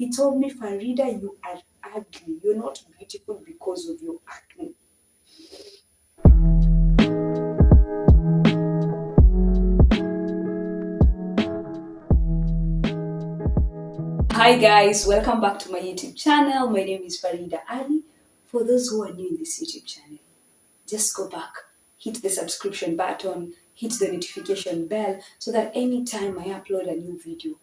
He told me, Farida, you are ugly. You're not beautiful because of your acne. Hi guys, welcome back to my YouTube channel. My name is Farida Ali. For those who are new in this YouTube channel, just go back, hit the subscription button, hit the notification bell so that anytime I upload a new video,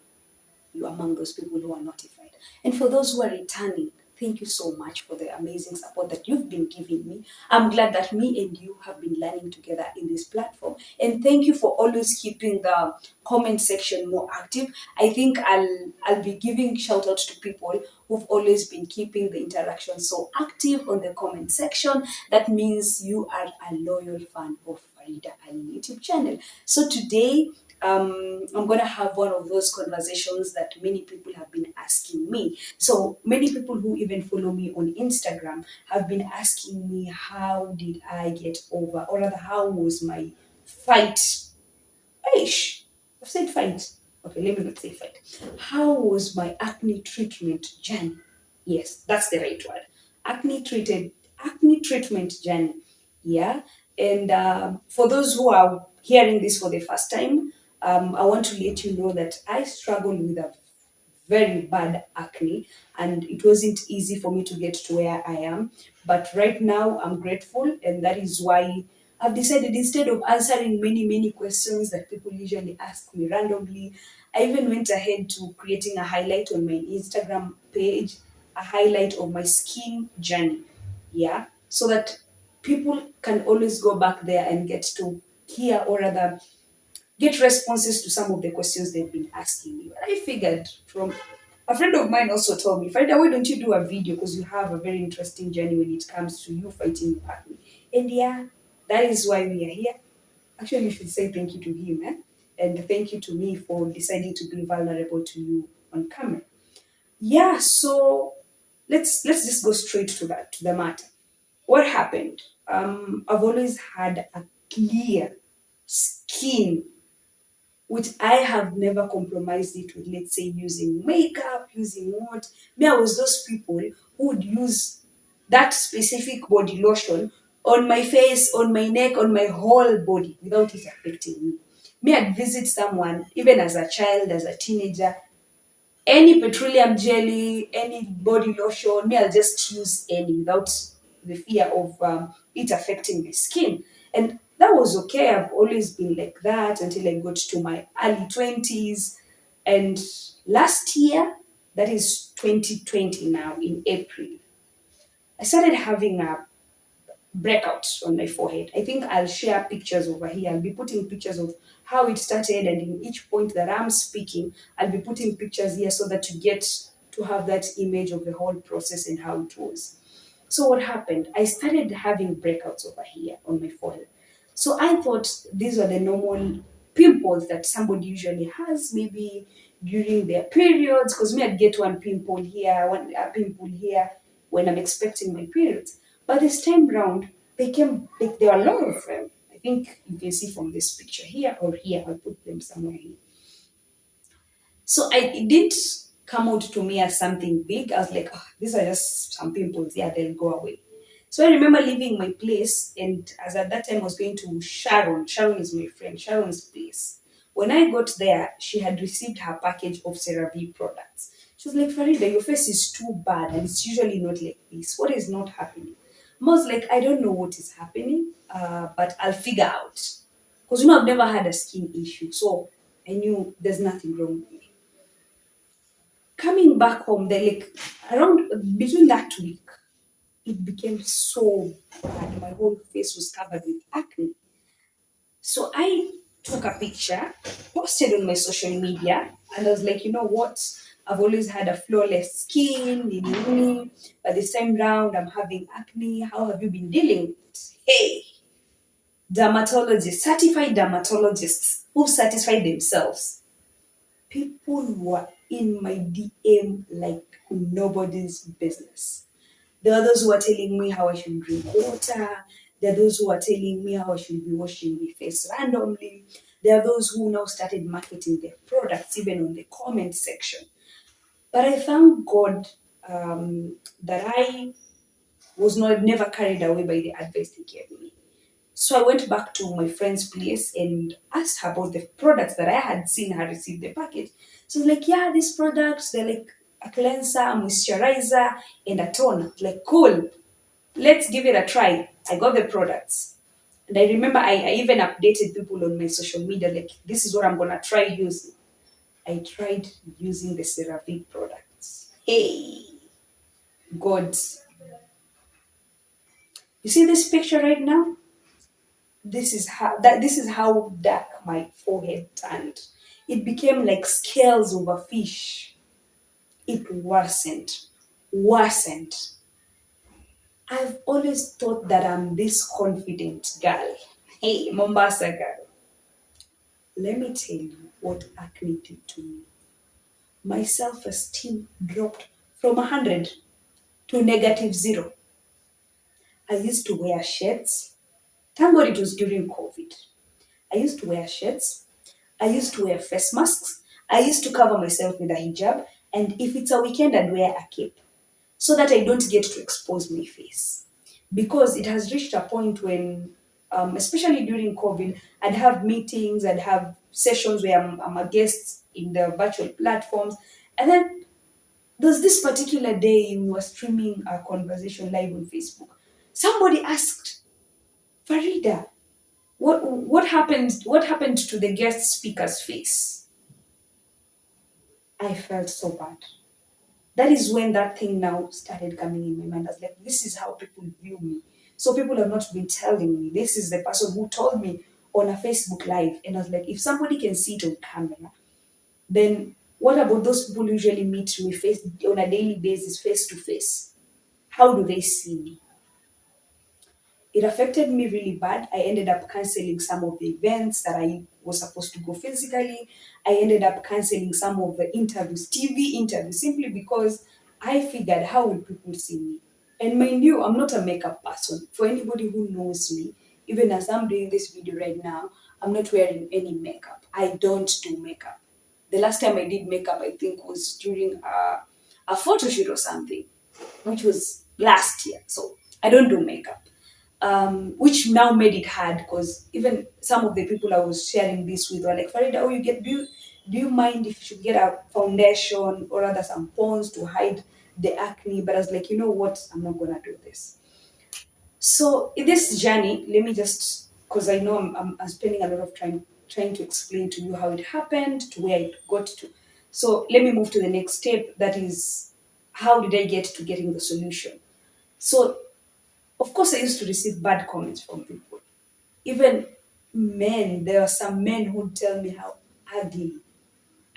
you're among those people who are notified. And for those who are returning, thank you so much for the amazing support that you've been giving me. I'm glad that me and you have been learning together in this platform. And thank you for always keeping the comment section more active. I think I'll be giving shout outs to people who've always been keeping the interaction so active on the comment section. That means you are a loyal fan of Farida Ali YouTube channel. So today I'm going to have one of those conversations that many people have been asking me. So many people who even follow me on Instagram have been asking me, how did I get over, or rather, how was my fight? Aish, I've said fight. Okay, let me not say fight. How was my acne treatment journey? Yes, that's the right word. Acne treatment journey. Yeah, and for those who are hearing this for the first time, I want to let you know that I struggled with a very bad acne, and it wasn't easy for me to get to where I am. But right now, I'm grateful, and that is why I've decided, instead of answering many questions that people usually ask me randomly, I even went ahead to creating a highlight on my Instagram page, a highlight of my skin journey. Yeah, so that people can always go back there and get to hear, or rather get responses to some of the questions they've been asking me. But I figured, from a friend of mine also told me, Frida, why don't you do a video, because you have a very interesting journey when it comes to you fighting your acne. And yeah, that is why we are here. Actually, you should say thank you to him, eh? And thank you to me for deciding to be vulnerable to you on camera. Yeah, so let's just go straight to the matter. What happened? I've always had a clear skin, which I have never compromised it with, let's say, using makeup, using what. Me, I was those people who would use that specific body lotion on my face, on my neck, on my whole body without it affecting me. Me, I'd visit someone, even as a child, as a teenager, any petroleum jelly, any body lotion, me, I'll just use any without the fear of it affecting my skin. And that was okay. I've always been like that until I got to my early 20s. And last year, that is 2020 now, in April, I started having a breakout on my forehead. I think I'll share pictures over here. I'll be putting pictures of how it started, and in each point that I'm speaking, I'll be putting pictures here so that you get to have that image of the whole process and how it was. So what happened? I started having breakouts over here on my forehead. So I thought these were the normal pimples that somebody usually has, maybe during their periods, because me, I'd get one pimple here, one a pimple here when I'm expecting my periods. But this time round, they came, like, there are a lot of them. I think you can see from this picture here or here. I'll put them somewhere here. So it didn't come out to me as something big. I was like, oh, these are just some pimples. Yeah, they'll go away. So I remember leaving my place, and as at that time I was going to Sharon. Sharon is my friend, Sharon's place. When I got there, she had received her package of CeraVe products. She was like, Farida, your face is too bad, and it's usually not like this. What is not happening? I was like, I don't know what is happening, but I'll figure out. Because I've never had a skin issue, so I knew there's nothing wrong with me. Coming back home, they like around between that week, it became so bad. My whole face was covered with acne. So I took a picture, posted on my social media, and I was like, you know what? I've always had a flawless skin, but this time round I'm having acne. How have you been dealing with it? Hey, dermatologists, certified dermatologists who've satisfied themselves. People were in my DM like nobody's business. There are those who are telling me how I should drink water. There are those who are telling me how I should be washing my face randomly. There are those who now started marketing their products even on the comment section. But I thank God that I was not never carried away by the advice they gave me. So I went back to my friend's place and asked her about the products that I had seen her receive the package. So I was like, yeah, these products, they're like a cleanser, moisturizer, and a toner. Like, cool, let's give it a try. I got the products. And I remember I even updated people on my social media, like, this is what I'm gonna try using. I tried using the CeraVe products. Hey, God. You see this picture right now? This is how dark my forehead turned. It became like scales of a fish. It worsened. I've always thought that I'm this confident girl. Hey, Mombasa girl. Let me tell you what acne did to me. My self-esteem dropped from 100 to -0. I used to wear shirts. Thank God it was during COVID. I used to wear shirts. I used to wear face masks. I used to cover myself with a hijab. And if it's a weekend, I'd wear a cape so that I don't get to expose my face. Because it has reached a point when, especially during COVID, I'd have meetings, I'd have sessions where I'm a guest in the virtual platforms. And then there's this particular day we were streaming a conversation live on Facebook. Somebody asked, Farida, what happened to the guest speaker's face? I felt so bad. That is when that thing now started coming in my mind. I was like, this is how people view me. So people have not been telling me. This is the person who told me on a Facebook Live. And I was like, if somebody can see it on camera, then what about those people who usually meet me face on a daily basis, face to face? How do they see me? It affected me really bad. I ended up canceling some of the events that I was supposed to go physically. I ended up canceling some of the interviews, TV interviews, simply because I figured, how will people see me? And mind you, I'm not a makeup person. For anybody who knows me, even as I'm doing this video right now, I'm not wearing any makeup. I don't do makeup. The last time I did makeup, I think, was during a photo shoot or something, which was last year. So I don't do makeup, which now made it hard because even some of the people I was sharing this with were like, Farida, oh, do you mind if you should get a foundation or rather some pons to hide the acne? But I was like, you know what? I'm not gonna do this. So in this journey, let me just, because I know I'm spending a lot of time trying to explain to you how it happened, to where it got to. So let me move to the next step. That is, how did I get to getting the solution? So of course, I used to receive bad comments from people. Even men, there are some men who tell me how ugly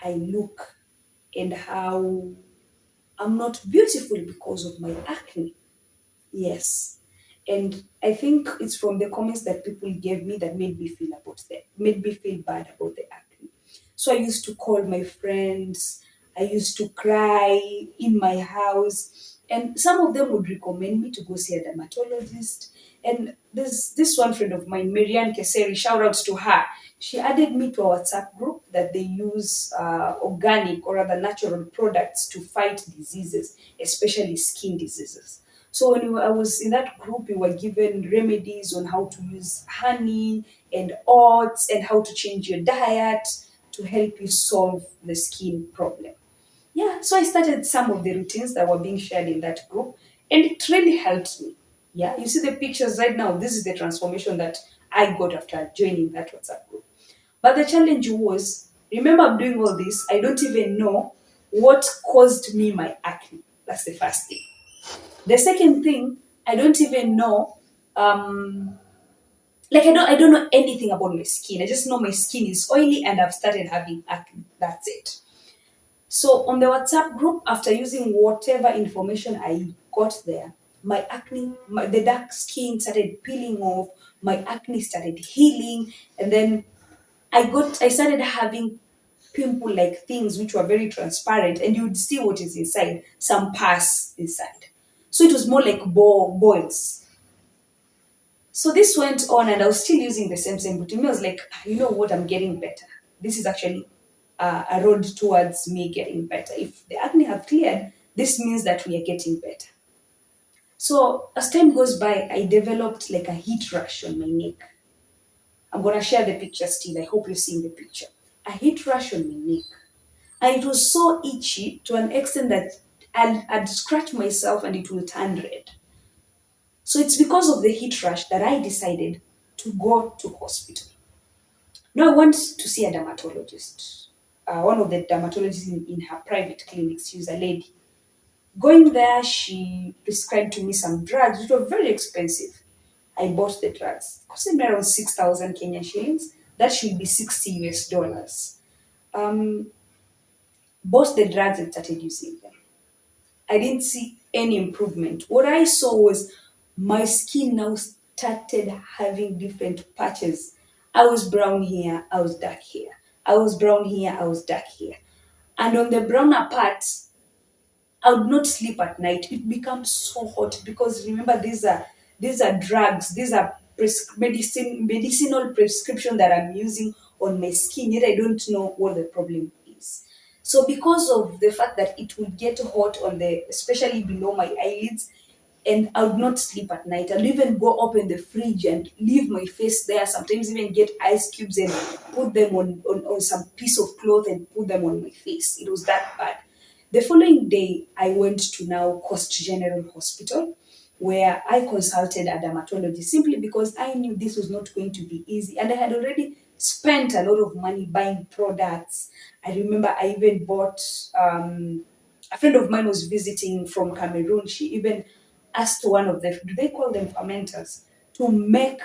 I look and how I'm not beautiful because of my acne. Yes. And I think it's from the comments that people gave me that made me feel bad about the acne. So I used to call my friends, I used to cry in my house, and some of them would recommend me to go see a dermatologist. And there's this one friend of mine, Marianne Keseri, shout outs to her. She added me to a WhatsApp group that they use organic or other natural products to fight diseases, especially skin diseases. So when I was in that group, we were given remedies on how to use honey and oats and how to change your diet to help you solve the skin problem. Yeah, so I started some of the routines that were being shared in that group, and it really helped me. Yeah, you see the pictures right now. This is the transformation that I got after joining that WhatsApp group. But the challenge was, remember, I'm doing all this, I don't even know what caused me my acne. That's the first thing. The second thing, I don't even know, like I don't know anything about my skin. I just know my skin is oily and I've started having acne. That's it. So on the WhatsApp group, after using whatever information I got there, my acne, the dark skin started peeling off, my acne started healing, and then I started having pimple like things which were very transparent, and you would see what is inside, some pus inside. So it was more like boils. So this went on, and I was still using the same. But to me, I was like, you know what? I'm getting better. This is actually a road towards me getting better. If the acne have cleared, this means that we are getting better. So as time goes by, I developed like a heat rash on my neck. I'm gonna share the picture still. I hope you're seeing the picture. A heat rash on my neck. And it was so itchy to an extent that I'd scratch myself and it will turn red. So it's because of the heat rash that I decided to go to hospital. Now I went to see a dermatologist. One of the dermatologists in her private clinics. She was a lady. Going there, she prescribed to me some drugs, which were very expensive. I bought the drugs. It cost me around 6,000 Kenyan shillings. That should be 60 US dollars. Um, Bought the drugs and started using them. I didn't see any improvement. What I saw was my skin now started having different patches. I was brown here, I was dark here. I was brown here, I was dark here. And on the browner parts, I would not sleep at night. It becomes so hot because remember these are drugs. These are medicinal prescription that I'm using on my skin. Yet I don't know what the problem is. So because of the fact that it would get hot on the especially below my eyelids, and I would not sleep at night. I'd even go open the fridge and leave my face there. Sometimes even get ice cubes and put them on some piece of cloth and put them on my face. It was that bad. The following day, I went to now Coast General Hospital where I consulted a dermatologist simply because I knew this was not going to be easy. And I had already spent a lot of money buying products. I remember I even bought, a friend of mine was visiting from Cameroon. She even asked one of the, do they call them fermenters, to make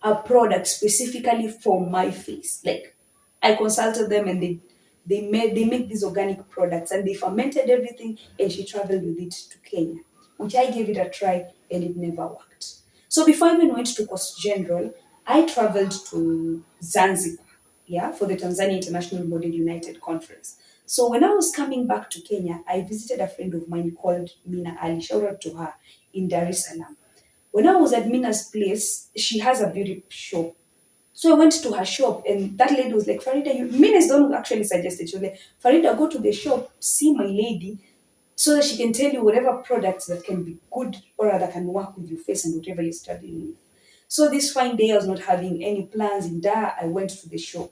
a product specifically for my face. Like I consulted them and they make these organic products and they fermented everything and she traveled with it to Kenya, which I gave it a try and it never worked. So before I even went to Coast General, I traveled to Zanzibar, yeah, for the Tanzania International Model United Conference. So when I was coming back to Kenya, I visited a friend of mine called Mina Ali. Shout out to her in Dar es Salaam. When I was at Mina's place, she has a beauty shop. So I went to her shop and that lady was like, Farida, Mina is the one who actually suggested. She was like, Farida, go to the shop, see my lady, so that she can tell you whatever products that can be good or that can work with your face and whatever you're struggling with. So this fine day, I was not having any plans in Dar. I went to the shop.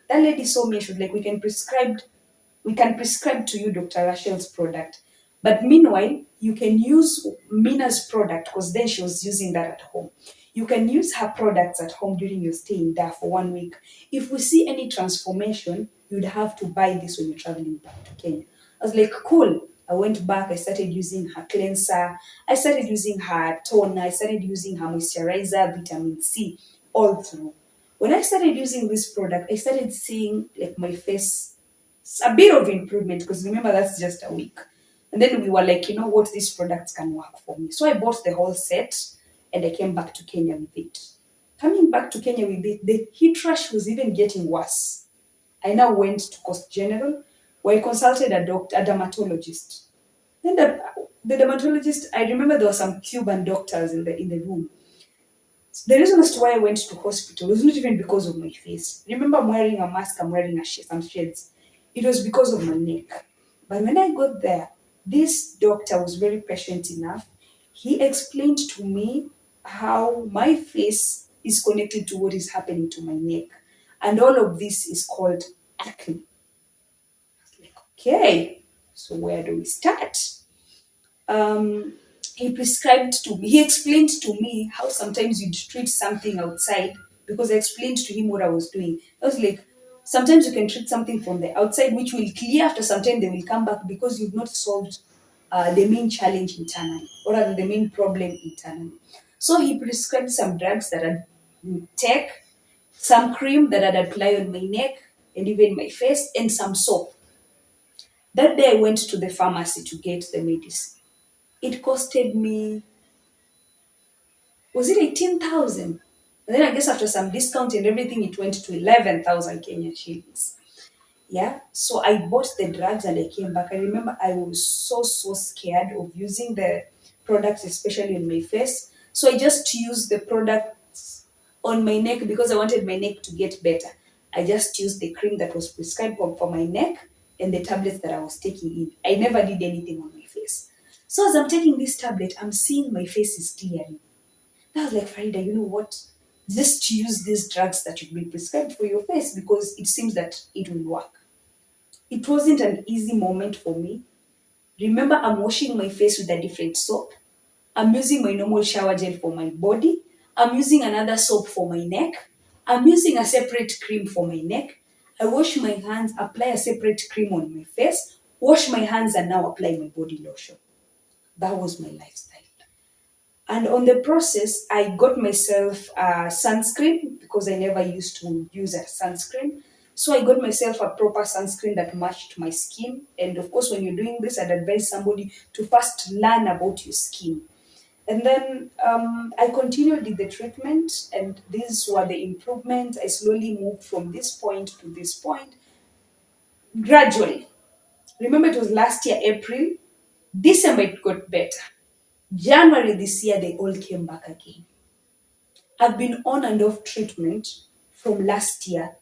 That lady saw me and she was like, we can prescribe to you Dr. Rachel's product. But meanwhile, you can use Mina's product because then she was using that at home. You can use her products at home during your stay in there for 1 week. If we see any transformation, you'd have to buy this when you're traveling back to Kenya. I was like, cool. I went back, I started using her cleanser, I started using her toner, I started using her moisturizer, vitamin C, all through. When I started using this product, I started seeing like my face a bit of improvement because remember that's just a week. And then we were like, you know what, these products can work for me. So I bought the whole set and I came back to Kenya with it. Coming back to Kenya with it, the heat rash was even getting worse. I now went to Coast General where I consulted a dermatologist. Then the dermatologist, I remember there were some Cuban doctors in the room. The reason as to why I went to hospital was not even because of my face. Remember, I'm wearing a mask, I'm wearing some shades. It was because of my neck. But when I got there, this doctor was very patient enough. He explained to me how my face is connected to what is happening to my neck. And all of this is called acne. Like, okay, so where do we start? um, he explained to me how sometimes you'd treat something outside because I explained to him what I was doing. I was like, sometimes you can treat something from the outside, which will clear after some time, they will come back because you've not solved the main challenge internally, or rather the main problem internally. So he prescribed some drugs that I'd take, some cream that I'd apply on my neck and even my face, and some soap. That day I went to the pharmacy to get the medicine. It costed me, was it 18,000? And then I guess after some discount and everything, it went to 11,000 Kenyan shillings. Yeah. So I bought the drugs and I came back. I remember I was so scared of using the products, especially on my face. So I just used the products on my neck because I wanted my neck to get better. I just used the cream that was prescribed for my neck and the tablets that I was taking in. I never did anything on my face. So as I'm taking this tablet, I'm seeing my face is clearing. I was like, Farida, you know what? Just use these drugs that you've been prescribed for your face because it seems that it will work. It wasn't an easy moment for me. Remember, I'm washing my face with a different soap. I'm using my normal shower gel for my body. I'm using another soap for my neck. I'm using a separate cream for my neck. I wash my hands, apply a separate cream on my face, wash my hands, and now apply my body lotion. That was my lifestyle. And on the process, I got myself a sunscreen because I never used to use a sunscreen. So I got myself a proper sunscreen that matched my skin. And of course, when you're doing this, I'd advise somebody to first learn about your skin. And then I continued with the treatment, and these were the improvements. I slowly moved from this point to this point gradually. Remember, it was last year, April. December, it got better. January this year, they all came back again. I've been on and off treatment from last year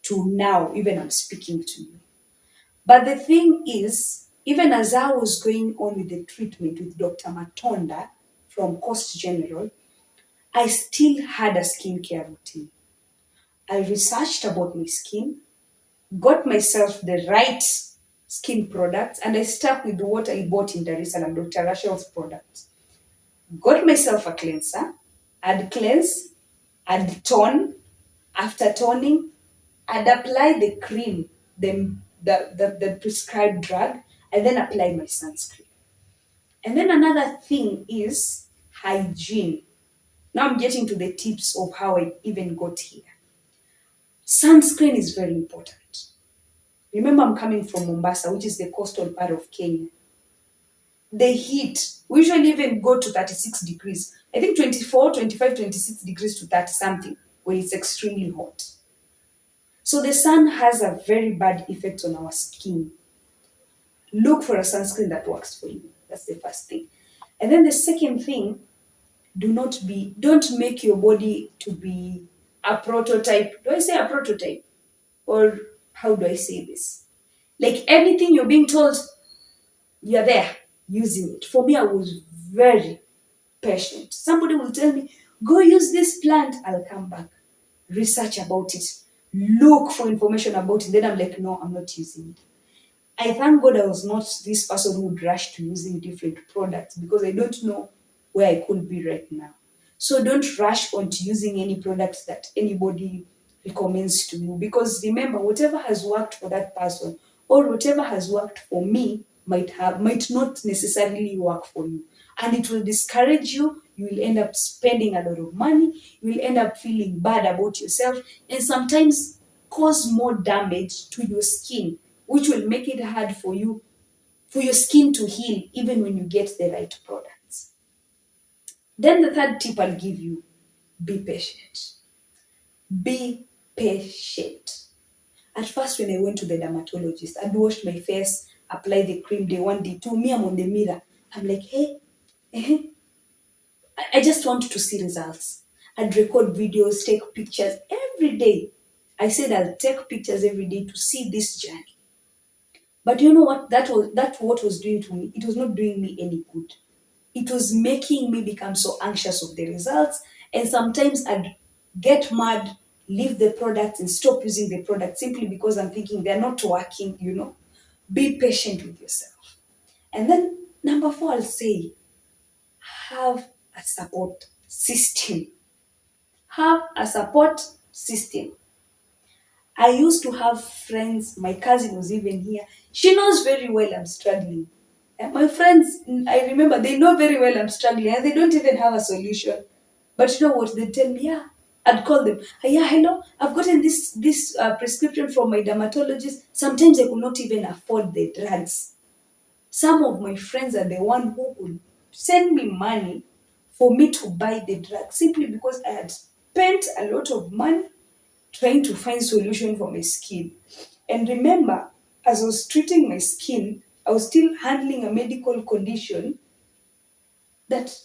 to now, even I'm speaking to you. But the thing is, even as I was going on with the treatment with Dr. Matonda from Coast General, I still had a skincare routine. I researched about my skin, got myself the right skin products, and I stuck with what I bought in Dar es Salaam, Dr. Rachel's products. Got myself a cleanser, I'd cleanse, I'd tone. After toning, I'd apply the cream, the prescribed drug, and then apply my sunscreen. And then another thing is hygiene. Now I'm getting to the tips of how I even got here. Sunscreen is very important. Remember, I'm coming from Mombasa, which is the coastal part of Kenya. The heat, we usually even go to 36 degrees. I think 24, 25, 26 degrees to 30 something when it's extremely hot. So the sun has a very bad effect on our skin. Look for a sunscreen that works for you. That's the first thing. And then the second thing, don't make your body to be a prototype. Do I say a prototype? Or how do I say this? Like anything you're being told, you're there using it. For me, I was very patient. Somebody will tell me, go use this plant. I'll come back, research about it, look for information about it. Then I'm like, no, I'm not using it. I thank God I was not this person who would rush to using different products because I don't know where I could be right now. So don't rush onto using any products that anybody recommends to you because remember, whatever has worked for that person or whatever has worked for me might not necessarily work for you. And it will discourage you. You will end up spending a lot of money. You will end up feeling bad about yourself and sometimes cause more damage to your skin, which will make it hard for you, for your skin to heal, even when you get the right products. Then the third tip I'll give you, be patient. Be patient. At first, when I went to the dermatologist, I'd wash my face, apply the cream day one, day two. Me, I'm on the mirror. I'm like, hey, I just want to see results. I'd record videos, take pictures every day. I said I'll take pictures every day to see this journey. But you know what? That what was doing to me. It was not doing me any good. It was making me become so anxious of the results, and sometimes I'd get mad, leave the products, and stop using the product simply because I'm thinking they're not working. Be patient with yourself. And then number four, I'll say, have a support system. Have a support system. I used to have friends, my cousin was even here. She knows very well I'm struggling. And my friends, I remember, they know very well I'm struggling and they don't even have a solution. But you know what? They tell me, yeah. I'd call them, yeah, hello, I've gotten this prescription from my dermatologist. Sometimes I could not even afford the drugs. Some of my friends are the one who would send me money for me to buy the drug simply because I had spent a lot of money trying to find solution for my skin. And remember, as I was treating my skin, I was still handling a medical condition that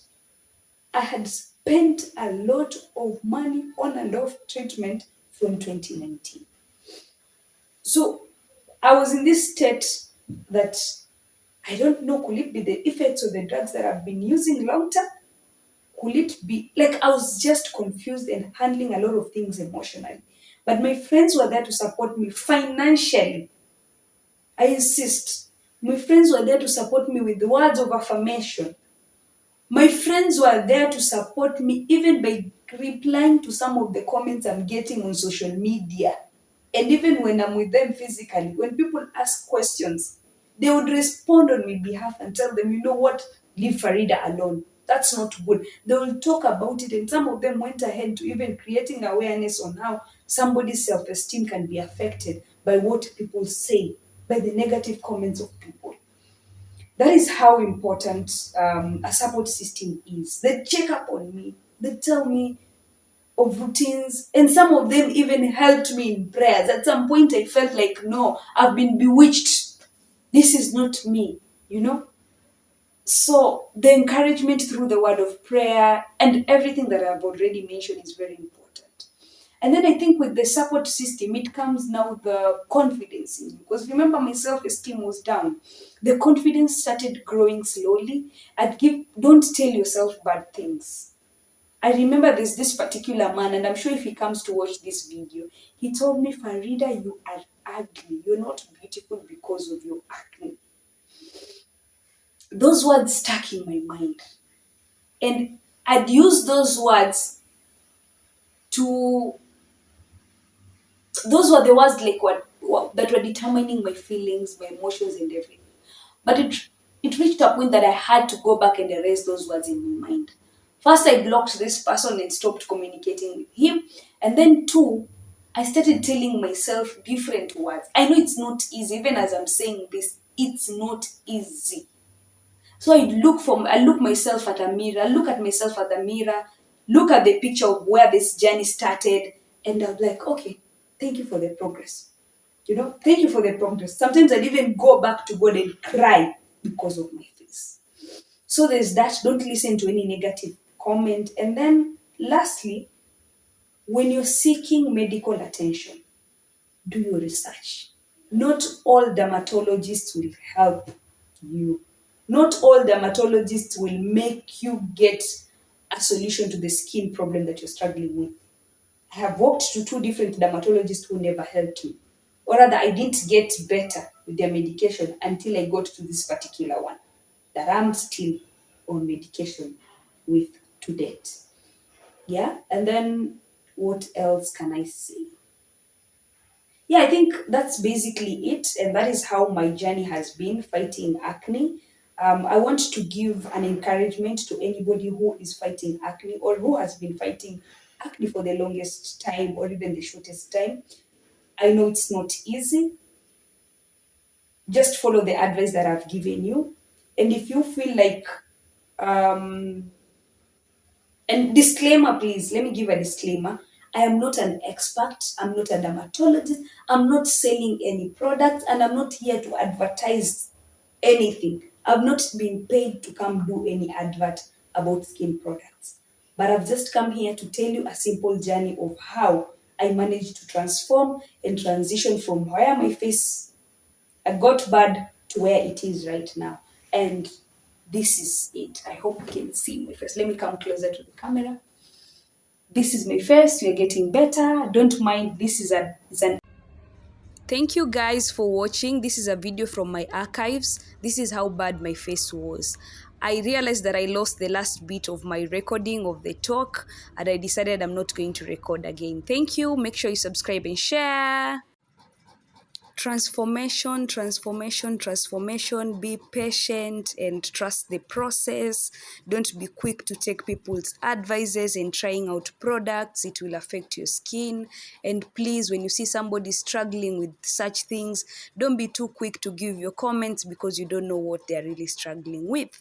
I had spent a lot of money on and off treatment from 2019. So I was in this state that I don't know, could it be the effects of the drugs that I've been using long term? Could it be like I was just confused and handling a lot of things emotionally? But my friends were there to support me financially. I insist. My friends were there to support me with words of affirmation. My friends were there to support me even by replying to some of the comments I'm getting on social media. And even when I'm with them physically, when people ask questions, they would respond on my behalf and tell them, you know what, leave Farida alone. That's not good. They will talk about it, and some of them went ahead to even creating awareness on how somebody's self esteem can be affected by what people say, by the negative comments of people. That is how important a support system is. They check up on me, they tell me of routines, and some of them even helped me in prayers. At some point, I felt like, no, I've been bewitched. This is not me, you know? So, the encouragement through the word of prayer and everything that I've already mentioned is very important. And then I think with the support system, it comes now the confidence in, because remember, my self-esteem was down. The confidence started growing slowly. I'd give, don't tell yourself bad things. I remember there's this particular man, and I'm sure if he comes to watch this video, he told me, Farida, you are ugly. You're not beautiful because of your acne. Those words stuck in my mind. And I'd use those words to, those were the words like what that were determining my feelings, my emotions, and everything. But it reached a point that I had to go back and erase those words in my mind. First, I blocked this person and stopped communicating with him. And then, two, I started telling myself different words. I know it's not easy, even as I'm saying this, it's not easy. So I look myself at a mirror, look at myself at the mirror, look at the picture of where this journey started, and I'm like, okay, thank you for the progress. You know, thank you for the progress. Sometimes I'd even go back to God and cry because of my face. So there's that. Don't listen to any negative comment. And then lastly, when you're seeking medical attention, do your research. Not all dermatologists will help you. Not all dermatologists will make you get a solution to the skin problem that you're struggling with. I have walked to two different dermatologists who never helped me. Or rather, I didn't get better with their medication until I got to this particular one that I'm still on medication with to date. Yeah, and then what else can I say? Yeah, I think that's basically it, and that is how my journey has been fighting acne. I want to give an encouragement to anybody who is fighting acne or who has been fighting acne for the longest time or even the shortest time. I know it's not easy. Just follow the advice that I've given you. And if you feel like, um, and disclaimer, please, let me give a disclaimer. I am not an expert, I'm not a dermatologist, I'm not selling any products, and I'm not here to advertise anything. I've not been paid to come do any advert about skin products. But I've just come here to tell you a simple journey of how I managed to transform and transition from where my face I got bad to where it is right now. And this is it. I hope you can see my face. Let me come closer to the camera. This is my face. We're getting better. Don't mind. This is an. Thank you guys for watching. This is a video from my archives. This is how bad my face was. I realized that I lost the last bit of my recording of the talk, and I decided I'm not going to record again. Thank you. Make sure you subscribe and share. Transformation, transformation, transformation. Be patient and trust the process. Don't be quick to take people's advices and trying out products. It will affect your skin. And please, when you see somebody struggling with such things, don't be too quick to give your comments because you don't know what they're really struggling with.